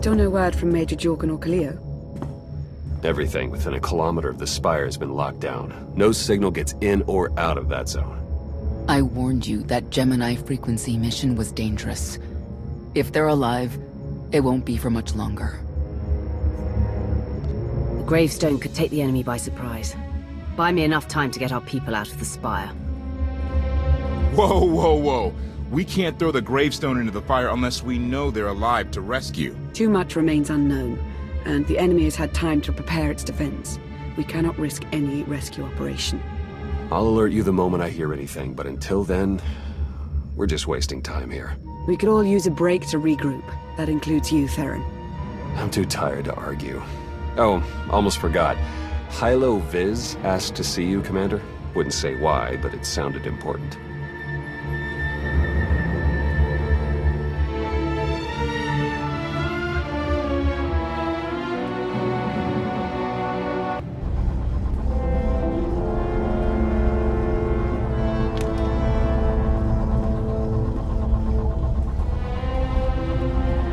Still no word from Major Jorgen or Kaleo? Everything within a kilometer of the spire has been locked down. No signal gets in or out of that zone. I warned you that Gemini frequency mission was dangerous. If they're alive, it won't be for much longer. The gravestone could take the enemy by surprise. Buy me enough time to get our people out of the spire. Whoa, whoa, whoa. We can't throw the gravestone into the fire unless we know they're alive to rescue. Too much remains unknown, and the enemy has had time to prepare its defense. We cannot risk any rescue operation. I'll alert you the moment I hear anything, but until then, we're just wasting time here. We could all use a break to regroup. That includes you, Theron. I'm too tired to argue. Oh, almost forgot. Hylo Viz asked to see you, Commander. Wouldn't say why, but it sounded important.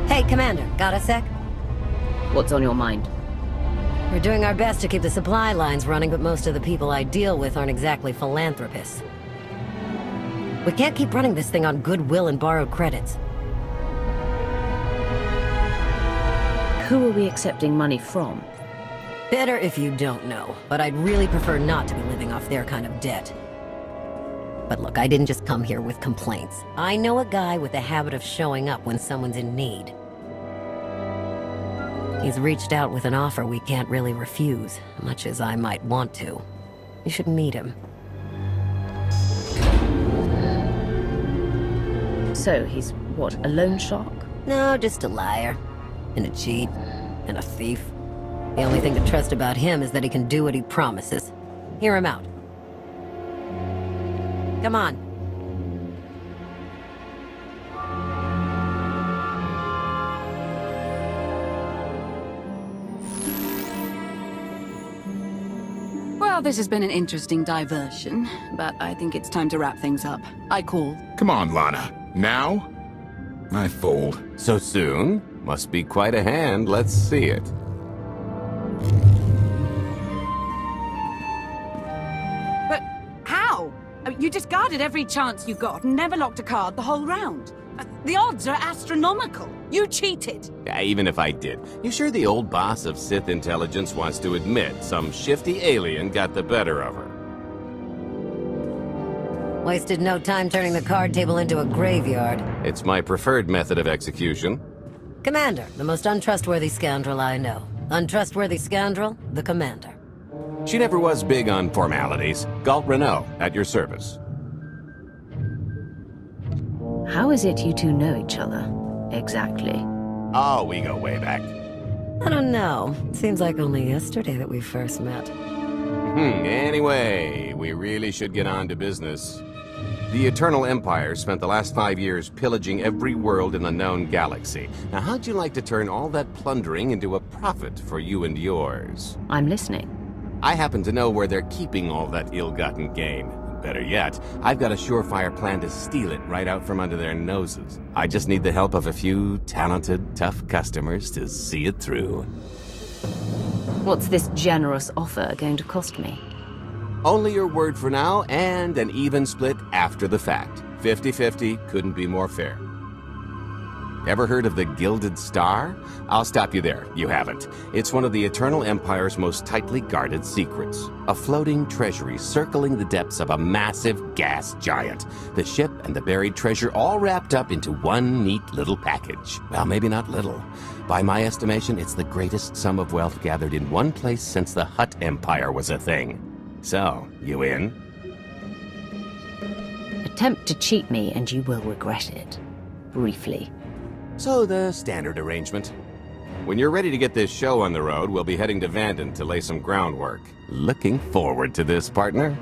Hey, Commander, got a sec? What's on your mind? We're doing our best to keep the supply lines running, but most of the people I deal with aren't exactly philanthropists. We can't keep running this thing on goodwill and borrowed credits. Who are we accepting money from? Better if you don't know, but I'd really prefer not to be living off their kind of debt. But look, I didn't just come here with complaints. I know a guy with a habit of showing up when someone's in need. He's reached out with an offer we can't really refuse, much as I might want to. You should meet him. So, he's what, a loan shark? No, just a liar. And a cheat. And a thief. The only thing to trust about him is that he can do what he promises. Hear him out. Come on. Well, this has been an interesting diversion, but I think it's time to wrap things up. I call. Come on, Lana. Now? I fold. So soon? Must be quite a hand. Let's see it. But how? You discarded every chance you got and never locked a card the whole round. The odds are astronomical. You cheated. Yeah, even if I did. You sure the old boss of Sith intelligence wants to admit some shifty alien got the better of her? Wasted no time turning the card table into a graveyard. It's my preferred method of execution. Commander, the most untrustworthy scoundrel I know. Untrustworthy scoundrel, the Commander. She never was big on formalities. Galt Renault, at your service. How is it you two know each other, exactly? Oh, we go way back. I don't know. Seems like only yesterday that we first met. Anyway, we really should get on to business. The Eternal Empire spent the last 5 years pillaging every world in the known galaxy. Now, how'd you like to turn all that plundering into a profit for you and yours? I'm listening. I happen to know where they're keeping all that ill-gotten gain. Better yet, I've got a surefire plan to steal it right out from under their noses. I just need the help of a few talented, tough customers to see it through. What's this generous offer going to cost me? Only your word for now, and an even split after the fact. 50-50 couldn't be more fair. Ever heard of the Gilded Star? I'll stop you there. You haven't. It's one of the Eternal Empire's most tightly guarded secrets. A floating treasury circling the depths of a massive gas giant. The ship and the buried treasure all wrapped up into one neat little package. Well, maybe not little. By my estimation, it's the greatest sum of wealth gathered in one place since the Hutt Empire was a thing. So, you in? Attempt to cheat me and you will regret it. Briefly. So the standard arrangement. When you're ready to get this show on the road, we'll be heading to Vanden to lay some groundwork. Looking forward to this, partner.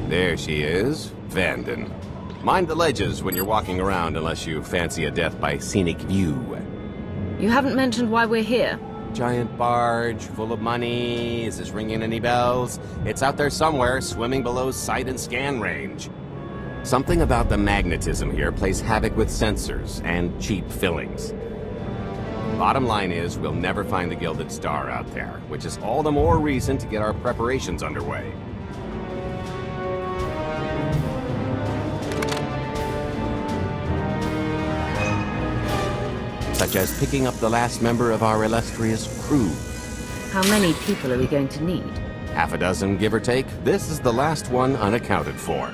There she is, Vanden. Mind the ledges when you're walking around unless you fancy a death by scenic view. You haven't mentioned why we're here. Giant barge, full of money. Is this ringing any bells? It's out there somewhere, swimming below sight and scan range. Something about the magnetism here plays havoc with sensors and cheap fillings. Bottom line is, we'll never find the Gilded Star out there, which is all the more reason to get our preparations underway. Such as picking up the last member of our illustrious crew. How many people are we going to need? Half a dozen, give or take. This is the last one unaccounted for.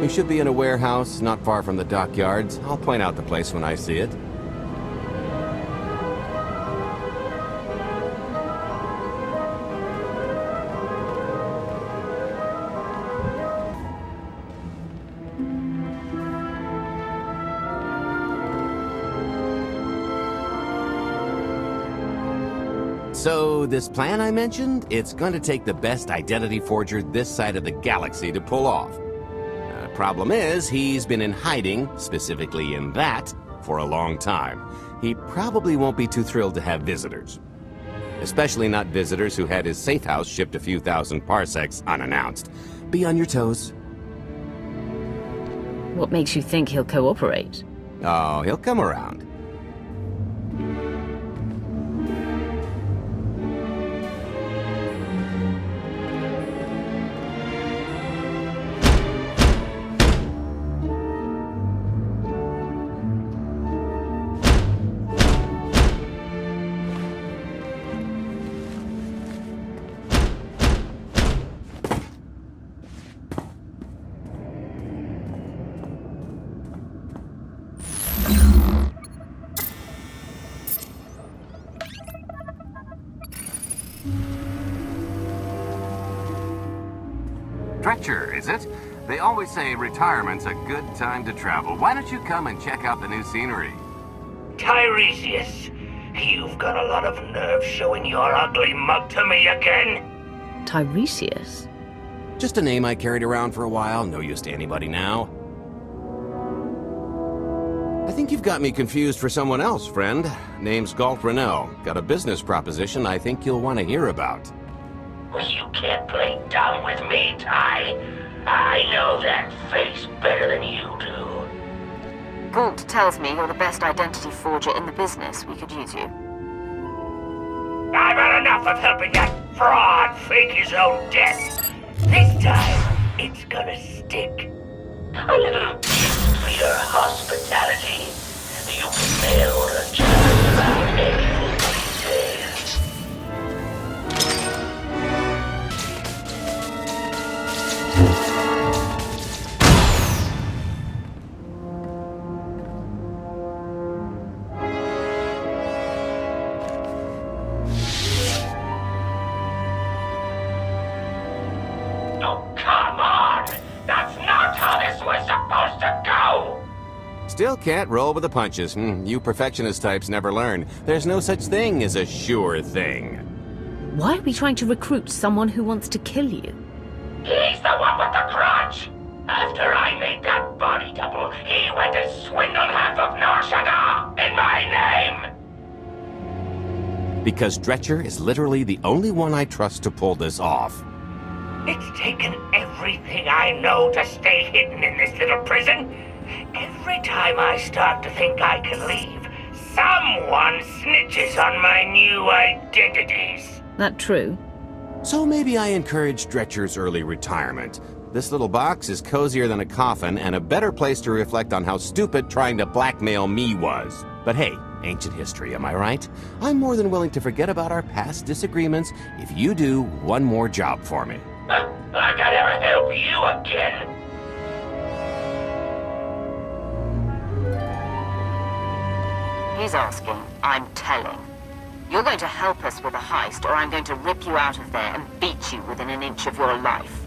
We should be in a warehouse not far from the dockyards. I'll point out the place when I see it. So, this plan I mentioned, it's going to take the best identity forger this side of the galaxy to pull off. Problem is, he's been in hiding, specifically in that, for a long time. He probably won't be too thrilled to have visitors. Especially not visitors who had his safe house shipped a few thousand parsecs unannounced. Be on your toes. What makes you think he'll cooperate? Oh, he'll come around. Dretcher, is it? They always say retirement's a good time to travel. Why don't you come and check out the new scenery? Tiresias, you've got a lot of nerve showing your ugly mug to me again. Tiresias? Just a name I carried around for a while. No use to anybody now. I think you've got me confused for someone else, friend. Name's Galt Renault. Got a business proposition I think you'll want to hear about. Well, you can't play dumb with me, Ty. I know that face better than you do. Galt tells me you're the best identity forger in the business. We could use you. I've had enough of helping that fraud fake his own death. This time, it's gonna stick. A little gift for your hospitality. You can mail or just about anything these days. Still can't roll with the punches. You perfectionist types never learn. There's no such thing as a sure thing. Why are we trying to recruit someone who wants to kill you? He's the one with the grudge. After I made that body double, he went and swindled half of Nar Shaddaa in my name. Because Dretcher is literally the only one I trust to pull this off. It's taken everything I know to stay hidden in this little prison. Every time I start to think I can leave, someone snitches on my new identities. That true? So maybe I encourage Dretcher's early retirement. This little box is cozier than a coffin and a better place to reflect on how stupid trying to blackmail me was. But hey, Ancient history, am I right? I'm more than willing to forget about our past disagreements if you do one more job for me. I gotta ever help you again. He's asking, I'm telling. You're going to help us with a heist, or I'm going to rip you out of there and beat you within an inch of your life.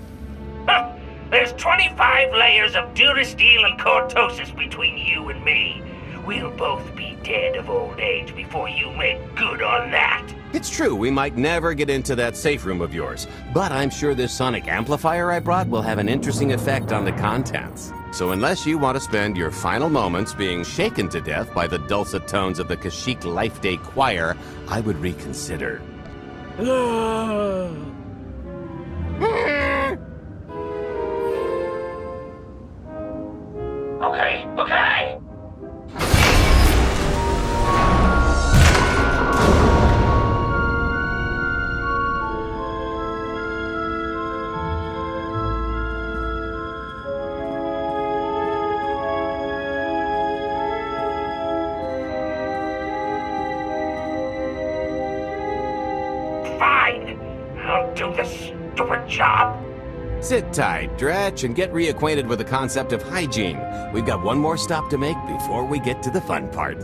There's 25 layers of durasteel and cortosis between you and me. We'll both be dead of old age before you make good on that. It's true, we might never get into that safe room of yours, but I'm sure this sonic amplifier I brought will have an interesting effect on the contents. So unless you want to spend your final moments being shaken to death by the dulcet tones of the Kashyyyk Life Day Choir, I would reconsider. Okay. Fine. I'll do this stupid job. Sit tight, Dretch, and get reacquainted with the concept of hygiene. We've got one more stop to make before we get to the fun part.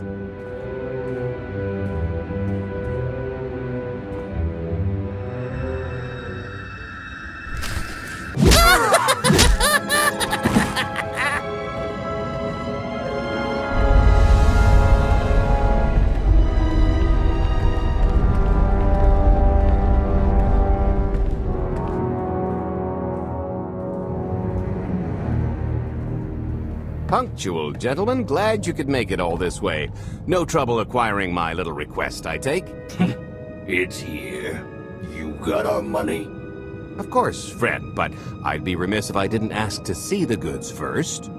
Punctual, gentlemen. Glad you could make it all this way. No trouble acquiring my little request, I take? It's here. You got our money? Of course, friend, but I'd be remiss if I didn't ask to see the goods first.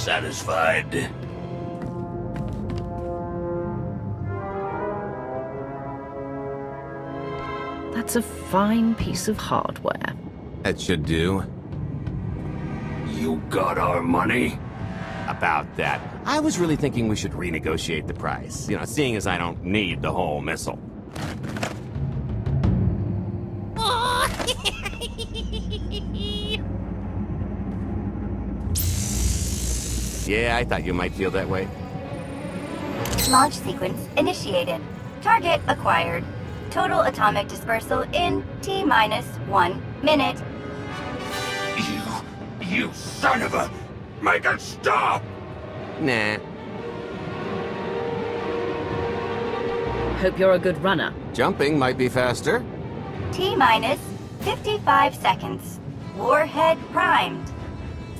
Satisfied? That's a fine piece of hardware. That should do. You got our money? About that. I was really thinking we should renegotiate the price. You know, seeing as I don't need the whole missile. Yeah, I thought you might feel that way. Launch sequence initiated. Target acquired. Total atomic dispersal in T-minus 1 minute. You son of a... Make it stop! Nah. Hope you're a good runner. Jumping might be faster. T-minus 55 seconds. Warhead primed.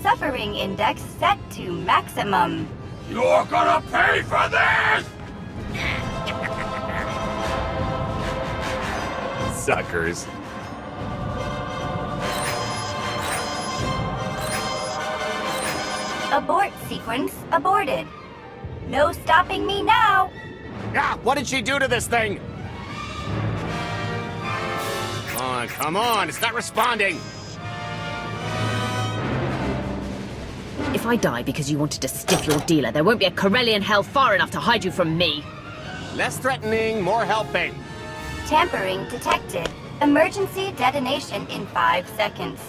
Suffering index set to maximum. You're gonna pay for this! Suckers. Abort sequence aborted. No stopping me now. Ah, what did she do to this thing? Come on, it's not responding. If I die because you wanted to stiff your dealer, there won't be a Corellian hell far enough to hide you from me. Less threatening, more helping. Tampering detected. Emergency detonation in 5 seconds.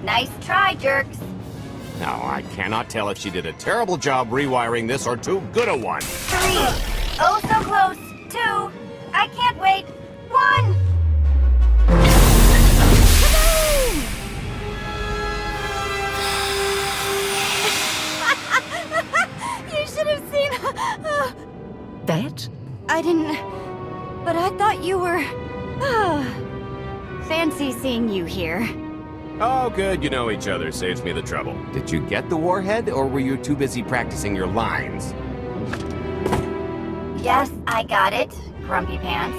Nice try, jerks. No, I cannot tell if she did a terrible job rewiring this or too good a one. 3. Oh, so close. 2. I can't wait. 1. You should have seen... Bet? I didn't... But I thought you were... Fancy seeing you here. Oh, good, you know each other. Saves me the trouble. Did you get the warhead, or were you too busy practicing your lines? Yes, I got it, Grumpy Pants.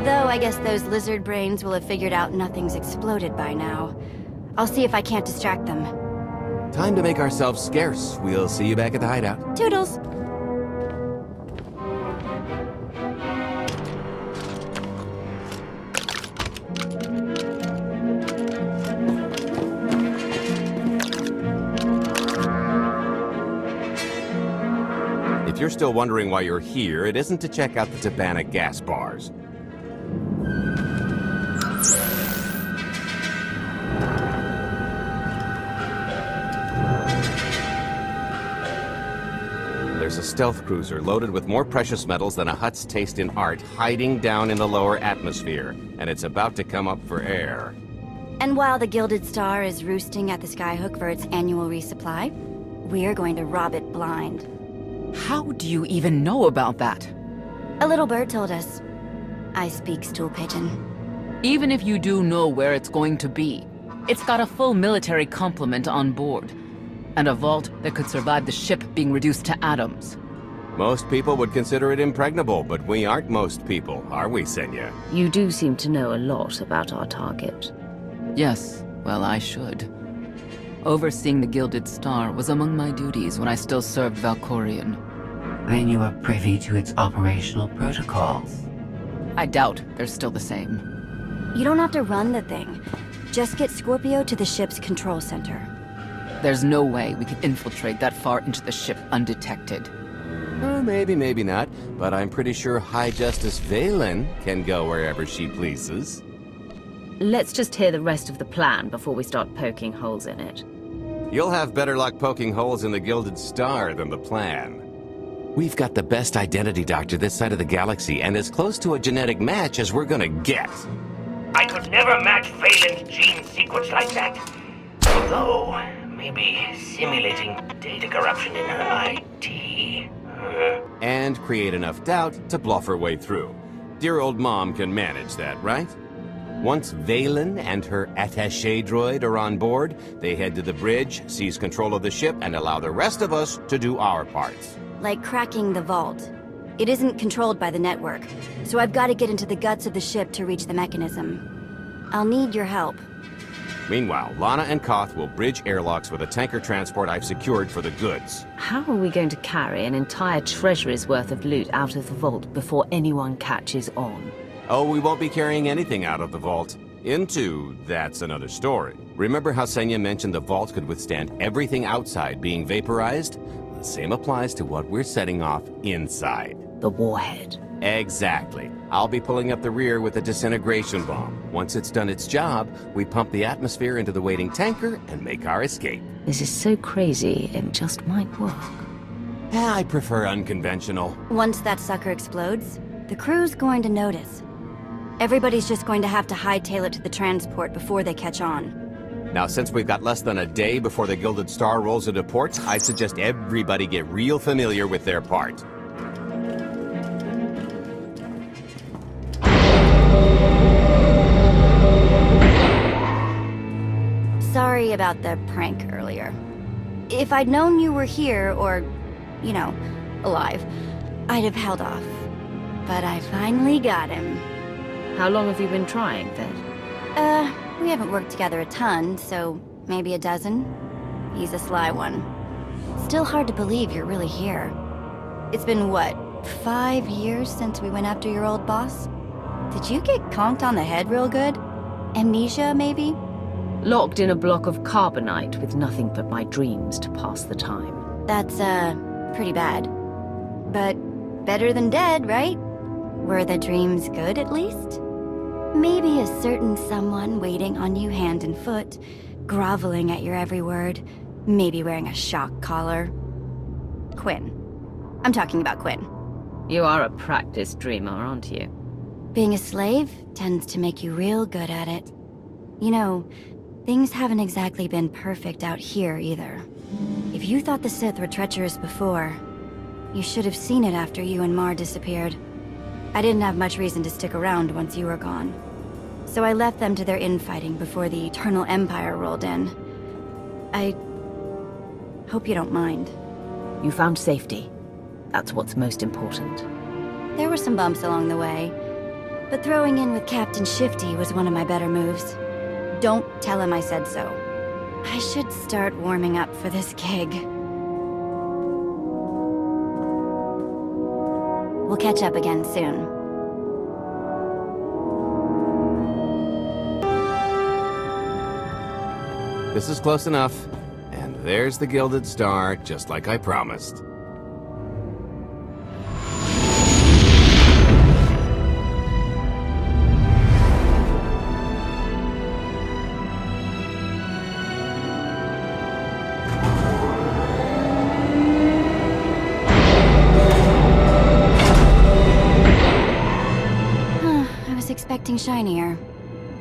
Though I guess those lizard brains will have figured out nothing's exploded by now. I'll see if I can't distract them. Time to make ourselves scarce. We'll see you back at the hideout. Toodles! If you're still wondering why you're here, it isn't to check out the Tabana gas bars. There's a stealth cruiser loaded with more precious metals than a Hutt's taste in art hiding down in the lower atmosphere, and it's about to come up for air. And while the Gilded Star is roosting at the Skyhook for its annual resupply, we're going to rob it blind. How do you even know about that? A little bird told us. I speak stool pigeon. Even if you do know where it's going to be, it's got a full military complement on board. And a vault that could survive the ship being reduced to atoms. Most people would consider it impregnable, but we aren't most people, are we, Senya? You do seem to know a lot about our target. Yes, well, I should. Overseeing the Gilded Star was among my duties when I still served Valkorion. Then you are privy to its operational protocols. I doubt they're still the same. You don't have to run the thing. Just get Scorpio to the ship's control center. There's no way we could infiltrate that far into the ship undetected. Maybe, maybe not, but I'm pretty sure High Justice Valen can go wherever she pleases. Let's just hear the rest of the plan before we start poking holes in it. You'll have better luck poking holes in the Gilded Star than the plan. We've got the best identity doctor this side of the galaxy, and as close to a genetic match as we're gonna get. I could never match Valen's gene sequence like that. Although, maybe simulating data corruption in her IT. And create enough doubt to bluff her way through. Dear old mom can manage that, right? Once Valen and her attaché droid are on board, they head to the bridge, seize control of the ship, and allow the rest of us to do our parts. Like cracking the vault. It isn't controlled by the network, so I've got to get into the guts of the ship to reach the mechanism. I'll need your help. Meanwhile, Lana and Koth will bridge airlocks with a tanker transport I've secured for the goods. How are we going to carry an entire treasury's worth of loot out of the vault before anyone catches on? Oh, we won't be carrying anything out of the vault. That's another story. Remember how Senya mentioned the vault could withstand everything outside being vaporized? The same applies to what we're setting off inside. The warhead. Exactly. I'll be pulling up the rear with a disintegration bomb. Once it's done its job, we pump the atmosphere into the waiting tanker and make our escape. This is so crazy, it just might work. I prefer unconventional. Once that sucker explodes, the crew's going to notice. Everybody's just going to have to hightail it to the transport before they catch on. Now, since we've got less than a day before the Gilded Star rolls into port, I suggest everybody get real familiar with their part. Sorry about the prank earlier. If I'd known you were here, or, you know, alive, I'd have held off. But I finally got him. How long have you been trying, Ved? We haven't worked together a ton, so maybe a dozen. He's a sly one. Still hard to believe you're really here. It's been, what, 5 years since we went after your old boss? Did you get conked on the head real good? Amnesia, maybe? Locked in a block of carbonite with nothing but my dreams to pass the time. That's, pretty bad. But better than dead, right? Were the dreams good, at least? Maybe a certain someone waiting on you hand and foot, groveling at your every word, maybe wearing a shock collar. Quinn. I'm talking about Quinn. You are a practiced dreamer, aren't you? Being a slave tends to make you real good at it. You know, things haven't exactly been perfect out here, either. If you thought the Sith were treacherous before, you should have seen it after you and Mar disappeared. I didn't have much reason to stick around once you were gone. So I left them to their infighting before the Eternal Empire rolled in. I hope you don't mind. You found safety. That's what's most important. There were some bumps along the way, but throwing in with Captain Shifty was one of my better moves. Don't tell him I said so. I should start warming up for this gig. We'll catch up again soon. This is close enough. And there's the Gilded Star, just like I promised. I was expecting shinier.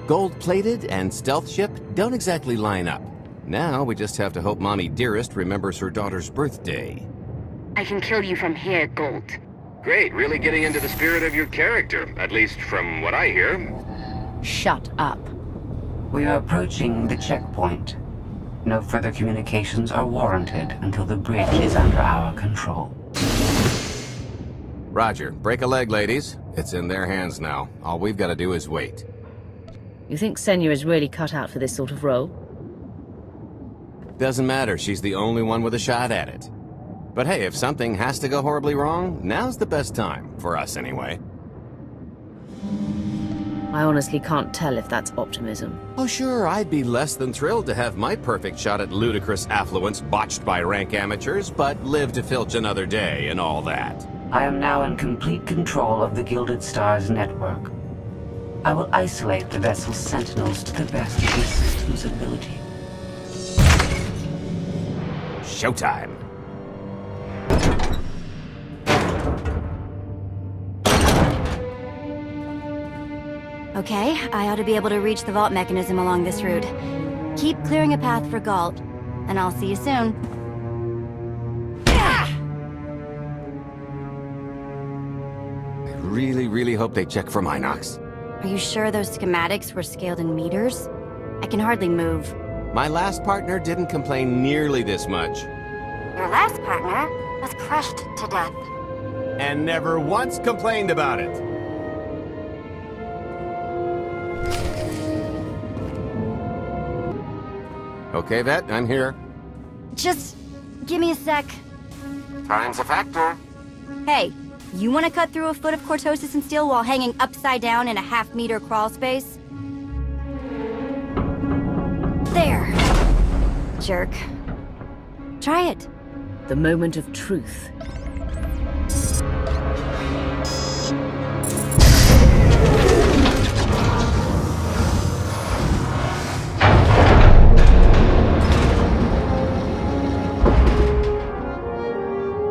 Gold-plated and stealth ship don't exactly line up. Now we just have to hope Mommy Dearest remembers her daughter's birthday. I can kill you from here, Gold. Great, really getting into the spirit of your character, at least from what I hear. Shut up. We are approaching the checkpoint. No further communications are warranted until the bridge is under our control. Roger. Break a leg, ladies. It's in their hands now. All we've got to do is wait. You think Senya is really cut out for this sort of role? Doesn't matter, she's the only one with a shot at it. But hey, if something has to go horribly wrong, now's the best time. For us, anyway. I honestly can't tell if that's optimism. Oh sure, I'd be less than thrilled to have my perfect shot at ludicrous affluence botched by rank amateurs, but live to filch another day and all that. I am now in complete control of the Gilded Star's network. I will isolate the vessel's sentinels to the best of the system's ability. Showtime. Okay, I ought to be able to reach the vault mechanism along this route. Keep clearing a path for Galt, and I'll see you soon. I really hope they check for Minox. Are you sure those schematics were scaled in meters? I can hardly move. My last partner didn't complain nearly this much. Your last partner was crushed to death. And never once complained about it. Okay, Vet, I'm here. Just give me a sec. Time's a factor. Hey, you want to cut through a foot of cortosis and steel while hanging upside down in a half-meter crawl space? There. Jerk. Try it. The moment of truth.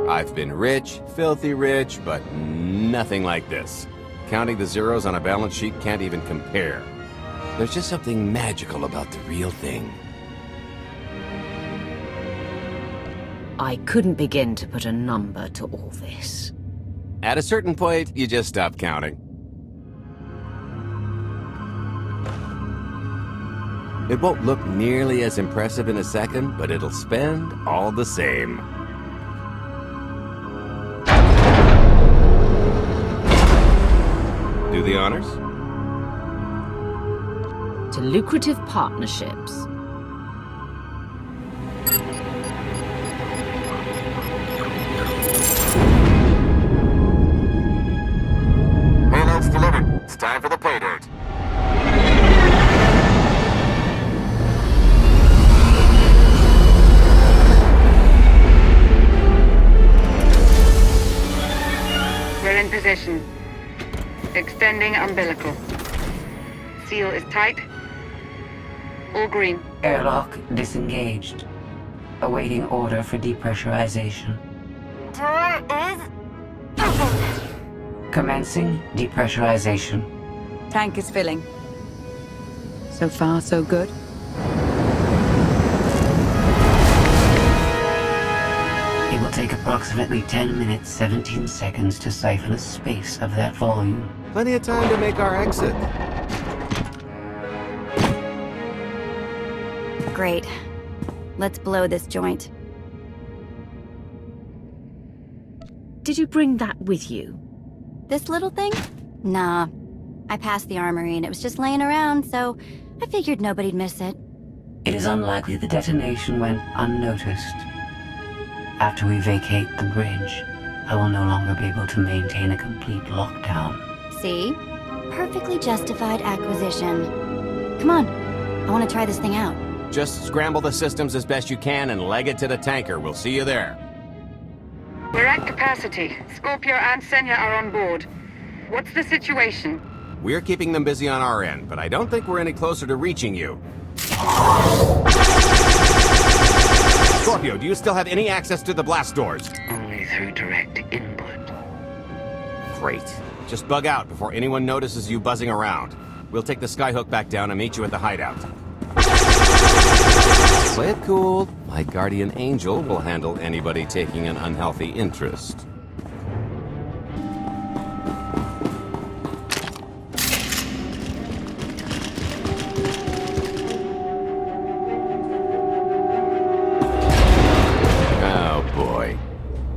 I've been rich, filthy rich, but nothing like this. Counting the zeros on a balance sheet can't even compare. There's just something magical about the real thing. I couldn't begin to put a number to all this. At a certain point, you just stop counting. It won't look nearly as impressive in a second, but it'll spend all the same. Do the honors? To lucrative partnerships. Payload's delivered. It's time for the pay dirt. We're in position. Extending umbilical. Seal is tight. All green. Airlock disengaged. Awaiting order for depressurization. Door is open. Commencing depressurization. Tank is filling. So far, so good. It will take approximately 10 minutes, 17 seconds to siphon a space of that volume. Plenty of time to make our exit. Great. Let's blow this joint. Did you bring that with you? This little thing? Nah. I passed the armory and it was just laying around, so I figured nobody'd miss it. It is unlikely the detonation went unnoticed. After we vacate the bridge, I will no longer be able to maintain a complete lockdown. See? Perfectly justified acquisition. Come on. I want to try this thing out. Just scramble the systems as best you can and leg it to the tanker. We'll see you there. We're at capacity. Scorpio and Senya are on board. What's the situation? We're keeping them busy on our end, but I don't think we're any closer to reaching you. Scorpio, do you still have any access to the blast doors? Only through direct input. Great. Just bug out before anyone notices you buzzing around. We'll take the skyhook back down and meet you at the hideout. Play it cool. My guardian angel will handle anybody taking an unhealthy interest. Oh boy.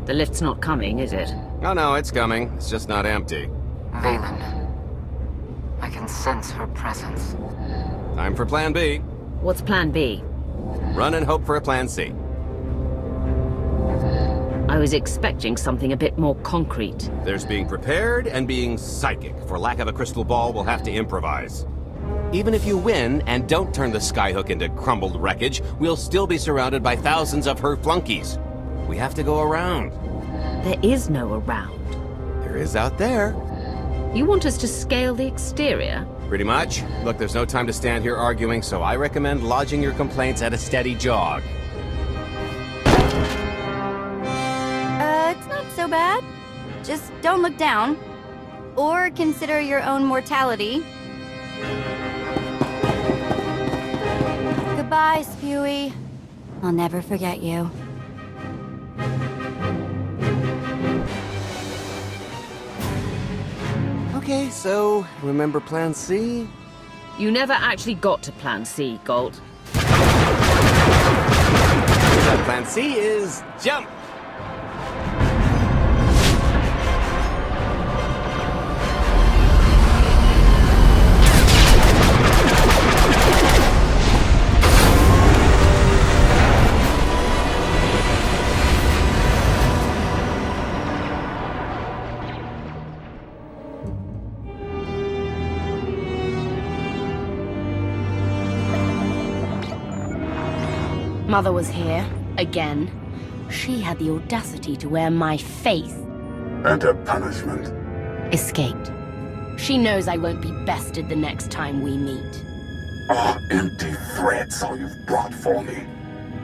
The lift's not coming, is it? Oh no, it's coming. It's just not empty. Valen. I can sense her presence. Time for Plan B. What's Plan B? Run and hope for a Plan C. I was expecting something a bit more concrete. There's being prepared and being psychic. For lack of a crystal ball, we'll have to improvise. Even if you win and don't turn the skyhook into crumbled wreckage, we'll still be surrounded by thousands of her flunkies. We have to go around. There is no around. There is out there. You want us to scale the exterior? Pretty much. Look, there's no time to stand here arguing, so I recommend lodging your complaints at a steady jog. It's not so bad. Just don't look down. Or consider your own mortality. Goodbye, Spewy. I'll never forget you. Okay, so, remember Plan C? You never actually got to Plan C, Galt. Plan C is jump! Mother was here, again. She had the audacity to wear my face. And her punishment? Escaped. She knows I won't be bested the next time we meet. Empty threats all you've brought for me.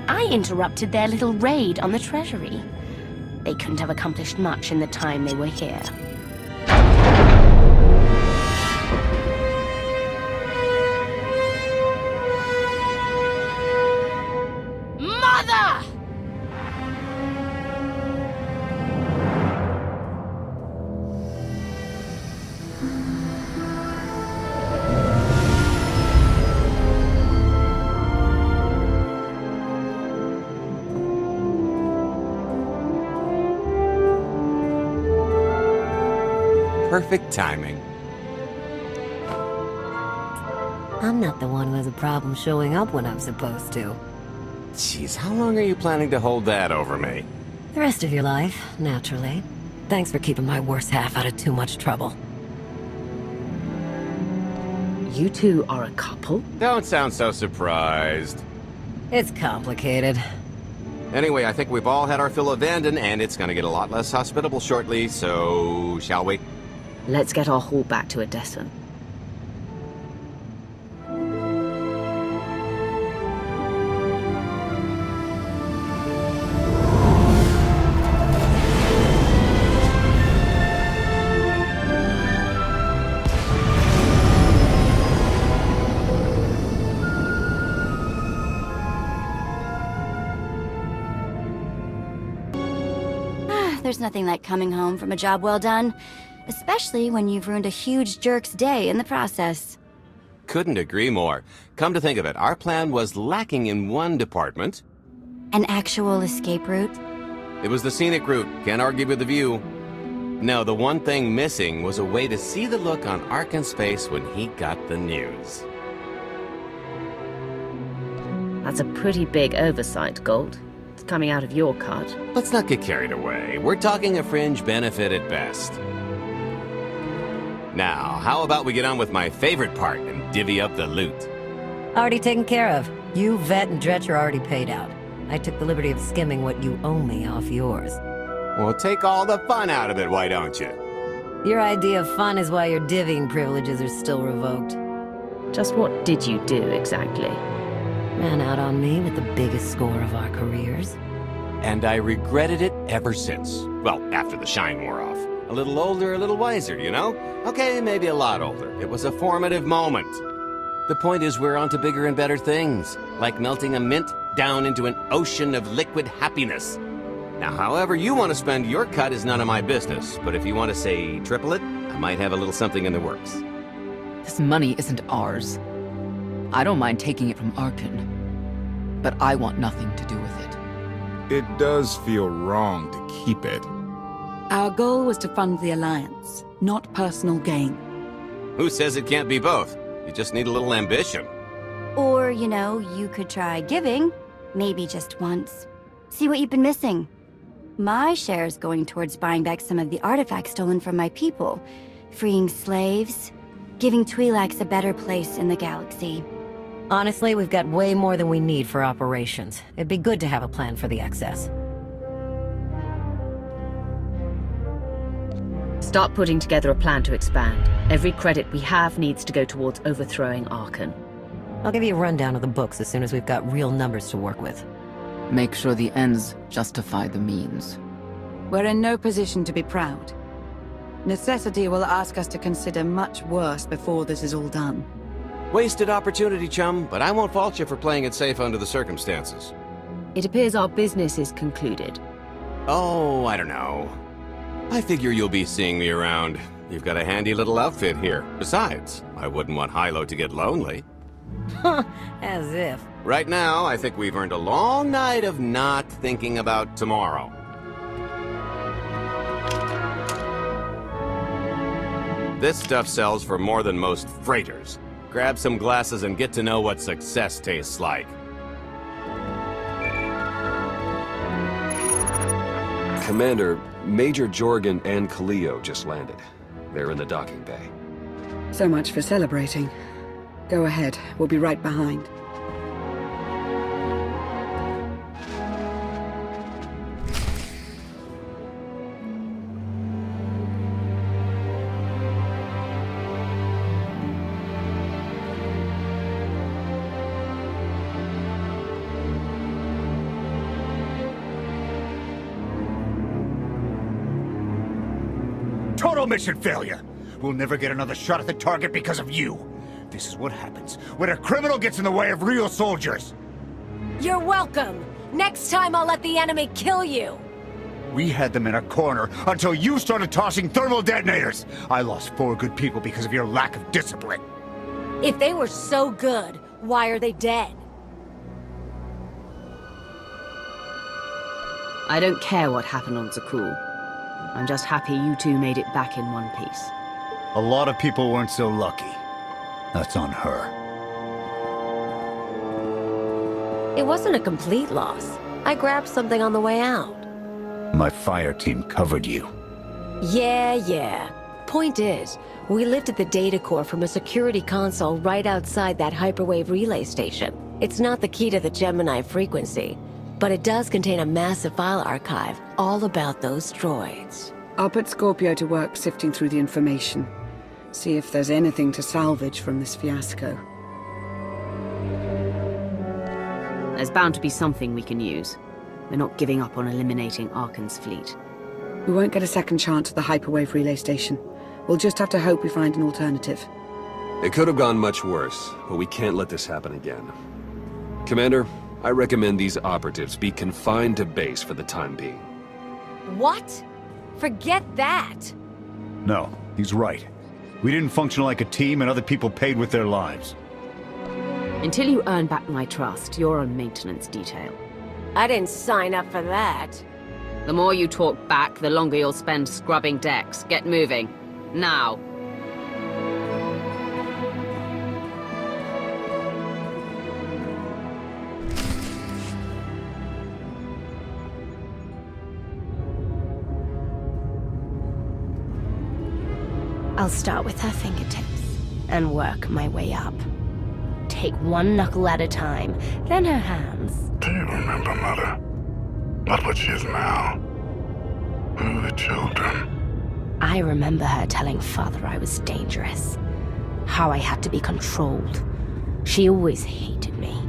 I interrupted their little raid on the treasury. They couldn't have accomplished much in the time they were here. Mother! Perfect timing. I'm not the one who has a problem showing up when I'm supposed to. Jeez, how long are you planning to hold that over me? The rest of your life, naturally. Thanks for keeping my worst half out of too much trouble. You two are a couple? Don't sound so surprised. It's complicated. Anyway, I think we've all had our fill of Vanden, and it's gonna get a lot less hospitable shortly, so shall we? Let's get our haul back to Odessa. there's nothing like coming home from a job well done. Especially when you've ruined a huge jerk's day in the process. Couldn't agree more. Come to think of it, our plan was lacking in one department. An actual escape route? It was the scenic route. Can't argue with the view. No, the one thing missing was a way to see the look on Arkan's face when he got the news. That's a pretty big oversight, Gold. It's coming out of your cut. Let's not get carried away. We're talking a fringe benefit at best. Now, how about we get on with my favorite part and divvy up the loot? Already taken care of. You, Vet, and Dretch are already paid out. I took the liberty of skimming what you owe me off yours. Well, take all the fun out of it, why don't you? Your idea of fun is why your divvying privileges are still revoked. Just what did you do, exactly? Ran out on me with the biggest score of our careers. And I regretted it ever since. Well, after the shine wore off. A little older, a little wiser, you know? Okay, maybe a lot older. It was a formative moment. The point is we're on to bigger and better things, like melting a mint down into an ocean of liquid happiness. Now, however you want to spend your cut is none of my business, but if you want to say triple it, I might have a little something in the works. This money isn't ours. I don't mind taking it from Arkan, but I want nothing to do with it. It does feel wrong to keep it. Our goal was to fund the Alliance, not personal gain. Who says it can't be both? You just need a little ambition. Or, you know, you could try giving. Maybe just once. See what you've been missing. My share's going towards buying back some of the artifacts stolen from my people, freeing slaves, giving Twi'leks a better place in the galaxy. Honestly, we've got way more than we need for operations. It'd be good to have a plan for the excess. Start putting together a plan to expand. Every credit we have needs to go towards overthrowing Arkan. I'll give you a rundown of the books as soon as we've got real numbers to work with. Make sure the ends justify the means. We're in no position to be proud. Necessity will ask us to consider much worse before this is all done. Wasted opportunity, chum, but I won't fault you for playing it safe under the circumstances. It appears our business is concluded. Oh, I don't know. I figure you'll be seeing me around. You've got a handy little outfit here. Besides, I wouldn't want Hilo to get lonely. As if. Right now, I think we've earned a long night of not thinking about tomorrow. This stuff sells for more than most freighters. Grab some glasses and get to know what success tastes like. Commander, Major Jorgen and Kaleo just landed. They're in the docking bay. So much for celebrating. Go ahead, we'll be right behind. Total mission failure! We'll never get another shot at the target because of you. This is what happens when a criminal gets in the way of real soldiers. You're welcome. Next time I'll let the enemy kill you. We had them in a corner until you started tossing thermal detonators. I lost 4 good people because of your lack of discipline. If they were so good, why are they dead? I don't care what happened on Zakul. I'm just happy you two made it back in one piece. A lot of people weren't so lucky. That's on her. It wasn't a complete loss. I grabbed something on the way out. My fire team covered you. Yeah. Point is, we lifted the data core from a security console right outside that hyperwave relay station. It's not the key to the Gemini frequency, but it does contain a massive file archive all about those droids. I'll put Scorpio to work sifting through the information. See if there's anything to salvage from this fiasco. There's bound to be something we can use. We're not giving up on eliminating Arkan's fleet. We won't get a second chance at the hyperwave relay station. We'll just have to hope we find an alternative. It could have gone much worse, but we can't let this happen again. Commander, I recommend these operatives be confined to base for the time being. What? Forget that! No, he's right. We didn't function like a team and other people paid with their lives. Until you earn back my trust, you're on maintenance detail. I didn't sign up for that. The more you talk back, the longer you'll spend scrubbing decks. Get moving. Now. I'll start with her fingertips and work my way up. Take one knuckle at a time, then her hands. Do you remember, Mother? Not what she is now. Who are the children? I remember her telling Father I was dangerous. How I had to be controlled. She always hated me.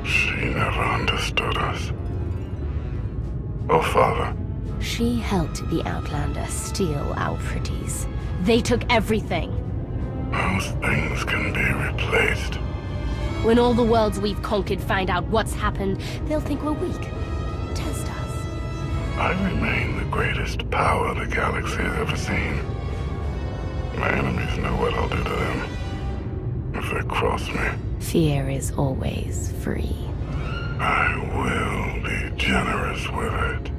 She never understood us. Oh, Father. She helped the Outlander steal our pretties. They took everything. Those things can be replaced. When all the worlds we've conquered find out what's happened, they'll think we're weak. Test us. I remain the greatest power the galaxy has ever seen. My enemies know what I'll do to them if they cross me. Fear is always free. I will be generous with it.